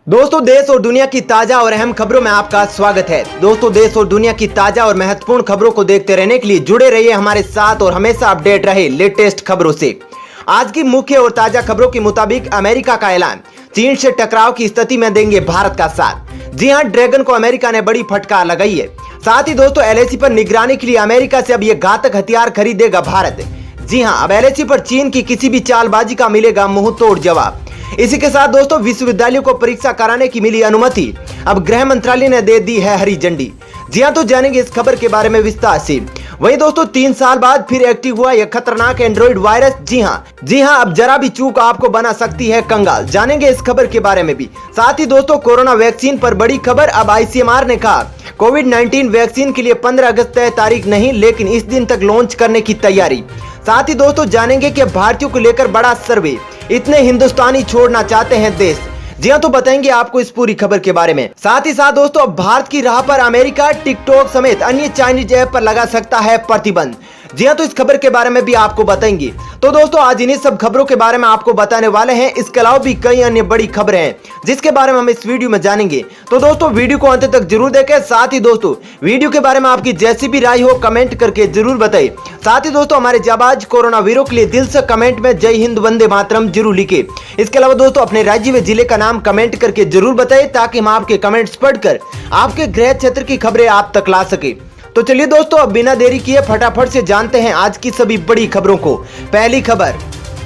दोस्तों, देश और दुनिया की ताजा और अहम खबरों में आपका स्वागत है। दोस्तों, देश और दुनिया की ताजा और महत्वपूर्ण खबरों को देखते रहने के लिए जुड़े रहिए हमारे साथ और हमेशा अपडेट रहे लेटेस्ट खबरों से। आज की मुख्य और ताजा खबरों के मुताबिक अमेरिका का ऐलान, चीन से टकराव की स्थिति में देंगे भारत का साथ। जी हां, ड्रैगन को अमेरिका ने बड़ी फटकार लगाई है। साथ ही दोस्तों, एलएसी पर निगरानी के लिए अमेरिका से अब यह घातक हथियार खरीदेगा भारत। जी हां, अब एलएसी पर चीन की किसी भी चालबाजी का मिलेगा मुंह तोड़ जवाब। इसी के साथ दोस्तों, विश्वविद्यालयों को परीक्षा कराने की मिली अनुमति, अब गृह मंत्रालय ने दे दी है हरी झंडी। जी हां, तो जानेंगे इस खबर के बारे में विस्तार से। वहीं दोस्तों, 3 साल बाद फिर एक्टिव हुआ यह खतरनाक एंड्रॉइड वायरस। जी हां, अब जरा भी चूक आपको बना सकती है कंगाल। जानेंगे इस खबर के बारे में भी। साथ ही दोस्तों, कोरोना वैक्सीन पर बड़ी खबर, अब आईसीएमआर ने कहा कोविड-19 वैक्सीन के लिए 15 अगस्त तय तारीख नहीं, लेकिन इस दिन तक लॉन्च करने की तैयारी। साथ ही दोस्तों, जानेंगे कि भारतीयों को लेकर बड़ा सर्वे, इतने हिंदुस्तानी छोड़ना चाहते हैं देश। जी हां, तो बताएंगे आपको इस पूरी खबर के बारे में। साथ ही साथ दोस्तों, अब भारत की राह पर अमेरिका टिकटॉक समेत अन्य चाइनीज ऐप पर लगा सकता है प्रतिबंध। जी हां, तो इस खबर के बारे में भी आपको बताएंगे। तो दोस्तों, आज इन्हीं सब खबरों के बारे में आपको बताने वाले हैं। इसके अलावा भी कई अन्य बड़ी खबरें हैं जिसके बारे में हम इस वीडियो में जानेंगे। तो दोस्तों, वीडियो को अंत तक जरूर देखें। साथ ही दोस्तों, वीडियो के बारे में आपकी जैसी भी राय हो कमेंट करके जरूर बताइए। साथ ही दोस्तों, हमारे जाबाज कोरोना वीरों के लिए दिल से कमेंट में जय हिंद वंदे मातरम जरूर लिखे। इसके अलावा दोस्तों, अपने राज्य व जिले का नाम कमेंट करके जरूर बताइए ताकि हम आपके कमेंट्स पढ़कर आपके गृह क्षेत्र की खबरें आप तक ला सके। तो चलिए दोस्तों, अब बिना देरी किए फटाफट से जानते हैं आज की सभी बड़ी खबरों को। पहली खबर,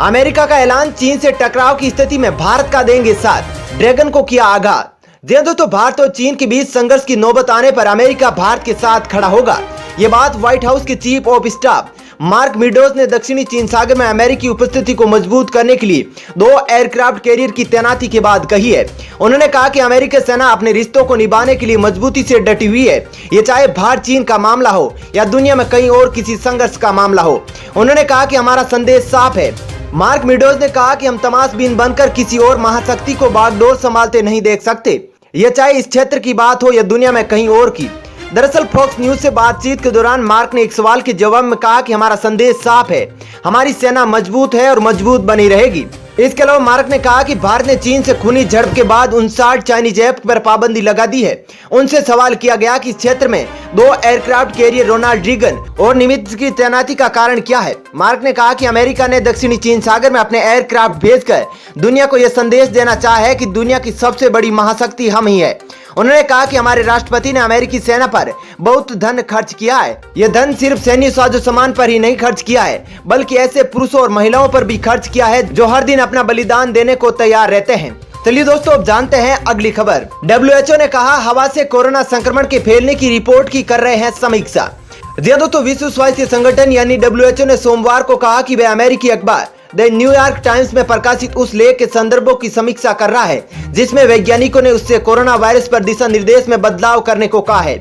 अमेरिका का ऐलान, चीन से टकराव की स्थिति में भारत का देंगे साथ, ड्रैगन को किया आगाज। जी दोस्तों, भारत और चीन के बीच संघर्ष की नौबत आने पर अमेरिका भारत के साथ खड़ा होगा। यह बात व्हाइट हाउस के chief of staff mark meadows ने दक्षिणी चीन सागर में अमेरिकी उपस्थिति को मजबूत करने के लिए 2 एयरक्राफ्ट कैरियर की तैनाती के बाद कही है। उन्होंने कहा कि अमेरिकी सेना अपने रिश्तों को निभाने के लिए मजबूती से डटी हुई है, ये चाहे भारत चीन का मामला हो या दुनिया में कहीं और किसी संघर्ष का मामला हो। उन्होंने कहा कि हमारा संदेश साफ है। मार्क मीडोज ने कहा कि हम तमाशबीन बनकर किसी और महाशक्ति को बागडोर संभालते नहीं देख सकते, यह चाहे इस क्षेत्र की बात हो या दुनिया में कहीं और की। दरअसल फॉक्स न्यूज से बातचीत के दौरान मार्क ने एक सवाल के जवाब में कहा कि हमारा संदेश साफ है, हमारी सेना मजबूत है और मजबूत बनी रहेगी। इसके अलावा मार्क ने कहा कि भारत ने चीन से खूनी झड़प के बाद 59 चाइनीज ऐप पर पाबंदी लगा दी है। उनसे सवाल किया गया कि इस क्षेत्र में 2 एयरक्राफ्ट कैरियर रोनाल्ड रीगन और निमित्ज की तैनाती का कारण क्या है। मार्क ने कहा कि अमेरिका ने दक्षिणी चीन सागर में अपने एयरक्राफ्ट भेजकर दुनिया को यह संदेश देना चाहा है कि दुनिया की सबसे बड़ी महाशक्ति हम ही है। उन्होंने कहा कि हमारे राष्ट्रपति ने अमेरिकी सेना पर बहुत धन खर्च किया है। यह धन सिर्फ सैन्य साजो सामान पर ही नहीं खर्च किया है, बल्कि ऐसे पुरुषों और महिलाओं पर भी खर्च किया है जो हर दिन अपना बलिदान देने को तैयार रहते हैं। चलिए दोस्तों, अब जानते हैं अगली खबर। WHO ने कहा, हवा से कोरोना संक्रमण के फैलने की रिपोर्ट की कर रहे हैं समीक्षा। जी दोस्तों, विश्व स्वास्थ्य संगठन यानी WHO ने सोमवार को कहा कि वह अमेरिकी अखबार द न्यूयॉर्क टाइम्स में प्रकाशित उस लेख के संदर्भों की समीक्षा कर रहा है जिसमें वैज्ञानिकों ने उससे कोरोना वायरस पर दिशा निर्देश में बदलाव करने को कहा है।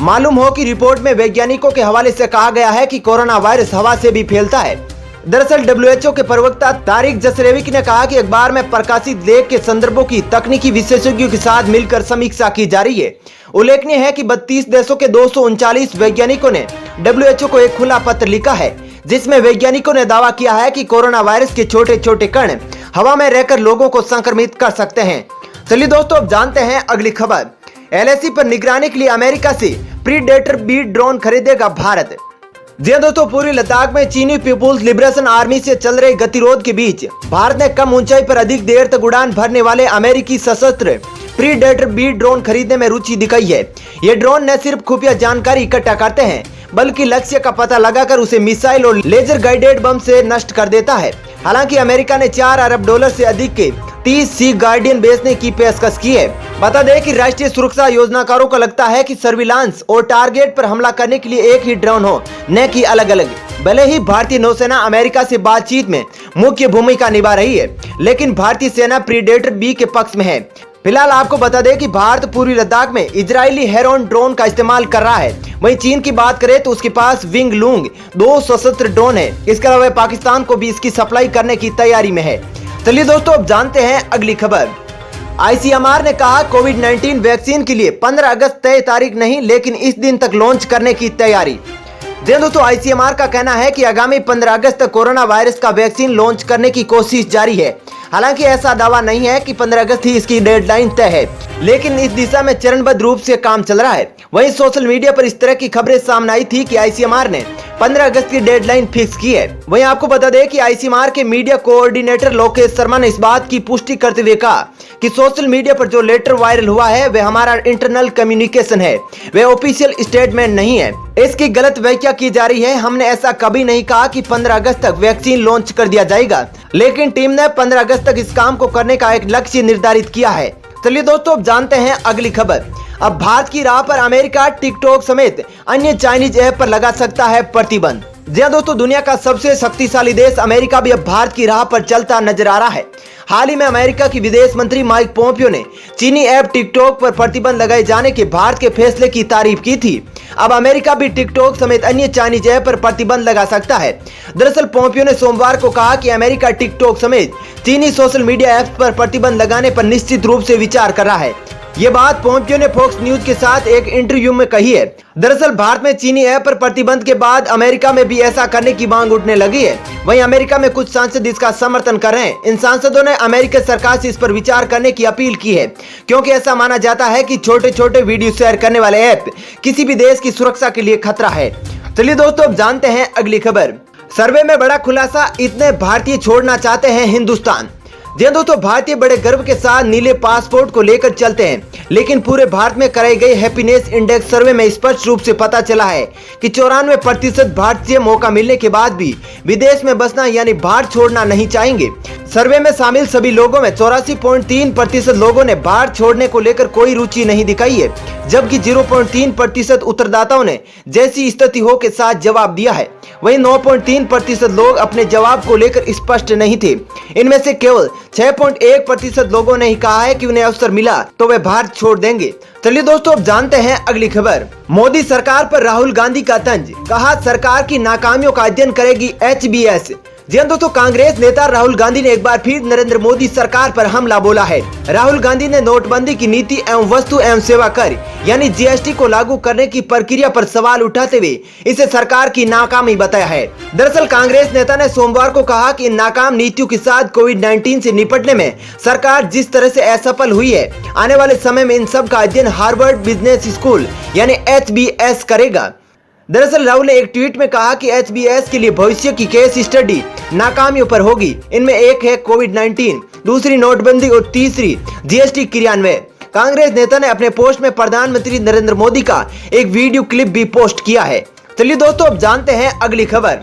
मालूम हो कि रिपोर्ट में वैज्ञानिकों के हवाले से कहा गया है कि कोरोना वायरस हवा से भी फैलता है। दरअसल WHO के प्रवक्ता तारिक जसरेविक ने कहा कि अखबार में प्रकाशित लेख के संदर्भों की तकनीकी विशेषज्ञों के साथ मिलकर समीक्षा की जा रही है। उल्लेखनीय है कि 32 देशों के 239 वैज्ञानिकों ने WHO को एक खुला पत्र लिखा है जिसमें वैज्ञानिकों ने दावा किया है कि कोरोना वायरस के छोटे छोटे कण हवा में रहकर लोगों को संक्रमित कर सकते हैं। चलिए दोस्तों, अब जानते हैं अगली खबर। एलएसी पर निगरानी के लिए अमेरिका से प्रीडेटर बी ड्रोन खरीदेगा भारत। जी दोस्तों, पूर्वी लद्दाख में चीनी पीपुल्स लिबरेशन आर्मी से चल रहे गतिरोध के बीच भारत ने कम ऊंचाई पर अधिक देर तक उड़ान भरने वाले अमेरिकी सशस्त्र प्रीडेटर बी ड्रोन खरीदने में रुचि दिखाई है। ये ड्रोन न सिर्फ खुफिया जानकारी इकट्ठा करते हैं बल्कि लक्ष्य का पता लगाकर उसे मिसाइल और लेजर गाइडेड बम से नष्ट कर देता है। हालांकि अमेरिका ने $4 अरब से अधिक के 30 सी गार्डियन बेचने की पेशकश की है। बता दें कि राष्ट्रीय सुरक्षा योजनाकारों को लगता है कि सर्विलांस और टारगेट पर हमला करने के लिए एक ही ड्रोन हो, न कि अलग अलग। भले ही भारतीय नौसेना अमेरिका से बातचीत में मुख्य भूमिका निभा रही है, लेकिन भारतीय सेना प्रीडेटर बी के पक्ष में है। फिलहाल आपको बता दें कि भारत पूर्वी लद्दाख में इजरायली हेरोन ड्रोन का इस्तेमाल कर रहा है। वहीं चीन की बात करें तो उसके पास विंग लूंग 2 सशस्त्र ड्रोन है। इसके अलावा पाकिस्तान को भी इसकी सप्लाई करने की तैयारी में है। चलिए दोस्तों, अब जानते हैं अगली खबर। आईसीएमआर ने कहा कोविड-19 वैक्सीन के लिए 15 अगस्त तय तारीख नहीं, लेकिन इस दिन तक लॉन्च करने की तैयारी। जी दोस्तों, आईसीएमआर का कहना है कि आगामी 15 अगस्त तक कोरोना वायरस का वैक्सीन लॉन्च करने की कोशिश जारी है। हालांकि ऐसा दावा नहीं है कि 15 अगस्त ही इसकी डेडलाइन तय है, लेकिन इस दिशा में चरणबद्ध रूप से काम चल रहा है। वहीं सोशल मीडिया पर इस तरह की खबरें सामने आई थी कि आईसीएमआर ने 15 अगस्त की डेडलाइन फिक्स की है। वहीं आपको बता दें कि आईसीएमआर के मीडिया कोऑर्डिनेटर लोकेश शर्मा ने इस बात की पुष्टि करते हुए कहा कि सोशल मीडिया पर जो लेटर वायरल हुआ है वह हमारा इंटरनल कम्युनिकेशन है, वह ऑफिशियल स्टेटमेंट नहीं है। इसकी गलत व्याख्या की जा रही है। हमने ऐसा कभी नहीं कहा कि 15 अगस्त तक वैक्सीन लॉन्च कर दिया जाएगा, लेकिन टीम ने 15 अगस्त तक इस काम को करने का एक लक्ष्य निर्धारित किया है। चलिए दोस्तों, अब जानते हैं अगली खबर। अब भारत की राह पर अमेरिका टिकटॉक समेत अन्य चाइनीज ऐप पर लगा सकता है प्रतिबंध। जी हां दोस्तों, दुनिया का सबसे शक्तिशाली देश अमेरिका भी अब भारत की राह पर चलता नजर आ रहा है। हाल ही में अमेरिका की विदेश मंत्री माइक पोम्पियो ने चीनी ऐप टिकटॉक पर प्रतिबंध लगाए जाने के भारत के फैसले की तारीफ की थी। अब अमेरिका भी टिकटॉक समेत अन्य चाइनीज ऐप पर प्रतिबंध लगा सकता है। दरअसल पोम्पियो ने सोमवार को कहा कि अमेरिका टिकटॉक समेत चीनी सोशल मीडिया ऐप्स पर प्रतिबंध लगाने पर निश्चित रूप से विचार कर रहा है। ये बात पोम्पियो ने फॉक्स न्यूज के साथ एक इंटरव्यू में कही है। दरअसल भारत में चीनी ऐप पर प्रतिबंध के बाद अमेरिका में भी ऐसा करने की मांग उठने लगी है। वहीं अमेरिका में कुछ सांसद इसका समर्थन कर रहे हैं। इन सांसदों ने अमेरिकी सरकार से इस पर विचार करने की अपील की है, क्योंकि ऐसा माना जाता है कि छोटे छोटे वीडियो शेयर करने वाले ऐप किसी भी देश की सुरक्षा के लिए खतरा है। चलिए दोस्तों, अब जानते हैं अगली खबर। सर्वे में बड़ा खुलासा, इतने भारतीय छोड़ना चाहते हैं हिंदुस्तान। जी दोस्तों, भारतीय बड़े गर्व के साथ नीले पासपोर्ट को लेकर चलते हैं, लेकिन पूरे भारत में कराई गई हैप्पीनेस इंडेक्स सर्वे में स्पष्ट रूप से पता चला है कि 94% भारतीय मौका मिलने के बाद भी विदेश में बसना यानी भारत छोड़ना नहीं चाहेंगे। सर्वे में शामिल सभी लोगों में 84.3% लोगों ने भारत छोड़ने को लेकर कोई रुचि नहीं दिखाई है, जबकि 0.3% उत्तरदाताओं ने जैसी स्थिति हो के साथ जवाब दिया है। वहीं 9.3% लोग अपने जवाब को लेकर स्पष्ट नहीं थे। इनमें से केवल 6.1% लोगों ने ही कहा है कि उन्हें अवसर मिला तो वे भारत छोड़ देंगे। चलिए दोस्तों, अब जानते हैं अगली खबर। मोदी सरकार पर राहुल गांधी का तंज, कहा सरकार की नाकामियों का अध्ययन करेगी HBS। जी हां दोस्तों, कांग्रेस नेता राहुल गांधी ने एक बार फिर नरेंद्र मोदी सरकार पर हमला बोला है। राहुल गांधी ने नोटबंदी की नीति एवं वस्तु एवं सेवा कर यानी GST को लागू करने की प्रक्रिया पर सवाल उठाते हुए इसे सरकार की नाकामी बताया है। दरअसल कांग्रेस नेता ने सोमवार को कहा कि इन नाकाम नीतियों के साथ कोविड-19 से निपटने में सरकार जिस तरह से असफल हुई है, आने वाले समय में इन सब का अध्ययन हार्वर्ड बिजनेस स्कूल यानी HBS करेगा। दरअसल राहुल ने एक ट्वीट में कहा कि HBS के लिए भविष्य की केस स्टडी नाकामियों पर होगी। इनमें एक है कोविड-19, दूसरी नोटबंदी और तीसरी GST क्रियान्वयन। कांग्रेस नेता ने अपने पोस्ट में प्रधानमंत्री नरेंद्र मोदी का एक वीडियो क्लिप भी पोस्ट किया है। चलिए दोस्तों, अब जानते हैं अगली खबर।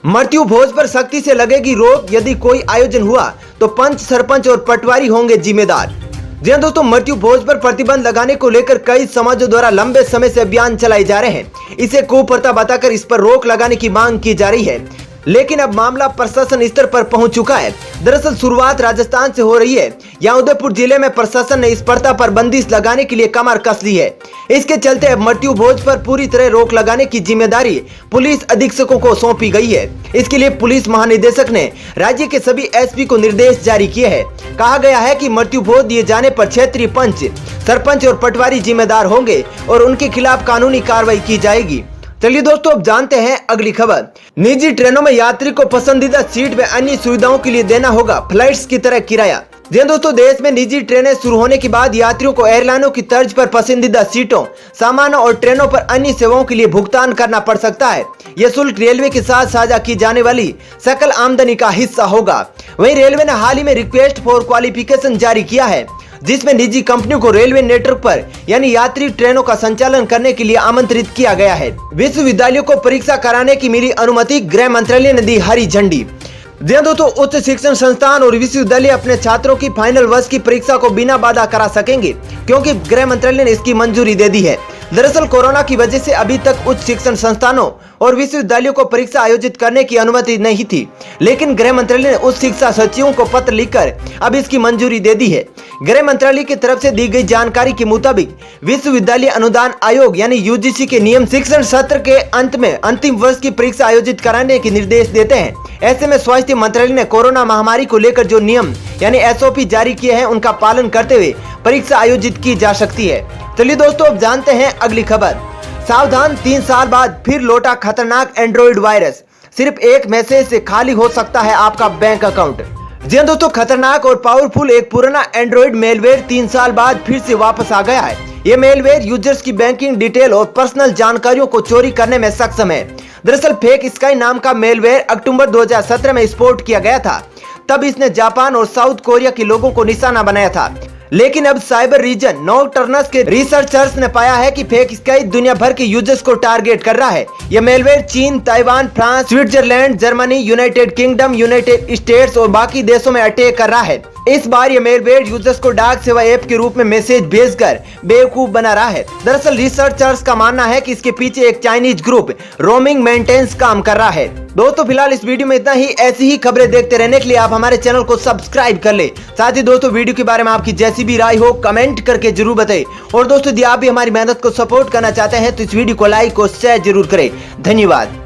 मृत्यु भोज पर सख्ती से लगेगी रोक, यदि कोई आयोजन हुआ तो पंच, सरपंच और पटवारी होंगे जिम्मेदार। जी हां दोस्तों, मृत्यु भोज पर प्रतिबंध लगाने को लेकर कई समाजों द्वारा लंबे समय से अभियान चलाए जा रहे हैं। इसे कुप्रथा बताकर इस पर रोक लगाने की मांग की जा रही है, लेकिन अब मामला प्रशासन स्तर पर पहुंच चुका है। दरअसल शुरुआत राजस्थान से हो रही है। यहाँ उदयपुर जिले में प्रशासन ने इस प्रथा पर बंदिश लगाने के लिए कमर कस ली है। इसके चलते अब मृत्यु भोज पर पूरी तरह रोक लगाने की जिम्मेदारी पुलिस अधीक्षकों को सौंपी गई है। इसके लिए पुलिस महानिदेशक ने राज्य के सभी SP को निर्देश जारी किए हैं। कहा गया है कि मृत्यु भोज दिए जाने पर क्षेत्रीय पंच, सरपंच और पटवारी जिम्मेदार होंगे और उनके खिलाफ कानूनी कार्रवाई की जाएगी। चलिए दोस्तों, अब जानते हैं अगली खबर। निजी ट्रेनों में यात्री को पसंदीदा सीट में अन्य सुविधाओं के लिए देना होगा फ्लाइट्स की तरह किराया। जी दोस्तों, देश में निजी ट्रेनें शुरू होने के बाद यात्रियों को एयरलाइनों की तर्ज पर पसंदीदा सीटों, सामानों और ट्रेनों पर अन्य सेवाओं के लिए भुगतान करना पड़ सकता है। यह शुल्क रेलवे के साथ साझा की जाने वाली सकल आमदनी का हिस्सा होगा। वहीं रेलवे ने हाल ही में रिक्वेस्ट फॉर क्वालिफिकेशन जारी किया है, जिसमें निजी कंपनियों को रेलवे नेटवर्क पर यानी यात्री ट्रेनों का संचालन करने के लिए आमंत्रित किया गया है। विश्वविद्यालयों को परीक्षा कराने की मिली अनुमति, गृह मंत्रालय ने दी हरी झंडी। जी दोस्तों, उच्च शिक्षण संस्थान और विश्वविद्यालय अपने छात्रों की फाइनल वर्ष की परीक्षा को बिना बाधा करा सकेंगे, क्योंकि गृह मंत्रालय ने इसकी मंजूरी दे दी है। दरअसल कोरोना की वजह से अभी तक उच्च शिक्षण संस्थानों और विश्वविद्यालयों को परीक्षा आयोजित करने की अनुमति नहीं थी, लेकिन गृह मंत्रालय ने उच्च शिक्षा सचिवों को पत्र लिखकर अब इसकी मंजूरी दे दी है। गृह मंत्रालय की तरफ से दी गई जानकारी के मुताबिक विश्वविद्यालय अनुदान आयोग यानी UGC के नियम शिक्षण सत्र के अंत में अंतिम वर्ष की परीक्षा आयोजित कराने के निर्देश देते हैं। ऐसे में स्वास्थ्य मंत्रालय ने कोरोना महामारी को लेकर जो नियम यानी SOP जारी किए हैं, उनका पालन करते हुए परीक्षा आयोजित की जा सकती है। चलिए दोस्तों, अब जानते हैं अगली खबर। सावधान, 3 साल बाद फिर लौटा खतरनाक एंड्रॉइड वायरस। सिर्फ एक मैसेज से खाली हो सकता है आपका बैंक अकाउंट। जी हाँ दोस्तों, खतरनाक और पावरफुल एक पुराना एंड्रॉइड मेलवेयर 3 साल बाद फिर से वापस आ गया है। ये मेलवेयर यूजर्स की बैंकिंग डिटेल और पर्सनल जानकारियों को चोरी करने में सक्षम है। दरअसल फेक स्काई नाम का मेलवेयर अक्टूबर 2017 में स्पॉट किया गया था। तब इसने जापान और साउथ कोरिया के लोगों को निशाना बनाया था। लेकिन अब साइबर रीजन नॉर्टर्नस के रिसर्चर्स ने पाया है कि फेक स्काई दुनिया भर के यूजर्स को टारगेट कर रहा है। यह मेलवेयर चीन, Taiwan, France, Switzerland, Germany, United kingdom, United states और बाकी देशों में अटैक कर रहा है। इस बार ये मेलवेयर यूजर्स को डाक सेवा ऐप के रूप में मैसेज भेजकर बेवकूफ बना रहा है। दरअसल रिसर्चर्स का मानना है कि इसके पीछे एक चाइनीज ग्रुप रोमिंग मेंटेनेंस काम कर रहा है। दोस्तों फिलहाल इस वीडियो में इतना ही। ऐसी ही खबरें देखते रहने के लिए आप हमारे चैनल को सब्सक्राइब कर ले। साथ ही दोस्तों वीडियो के बारे में आपकी जैसी भी राय हो कमेंट करके जरूर बताएं। और दोस्तों यदि आप भी हमारी मेहनत को सपोर्ट करना चाहते हैं तो इस वीडियो को लाइक और शेयर जरूर करें। धन्यवाद।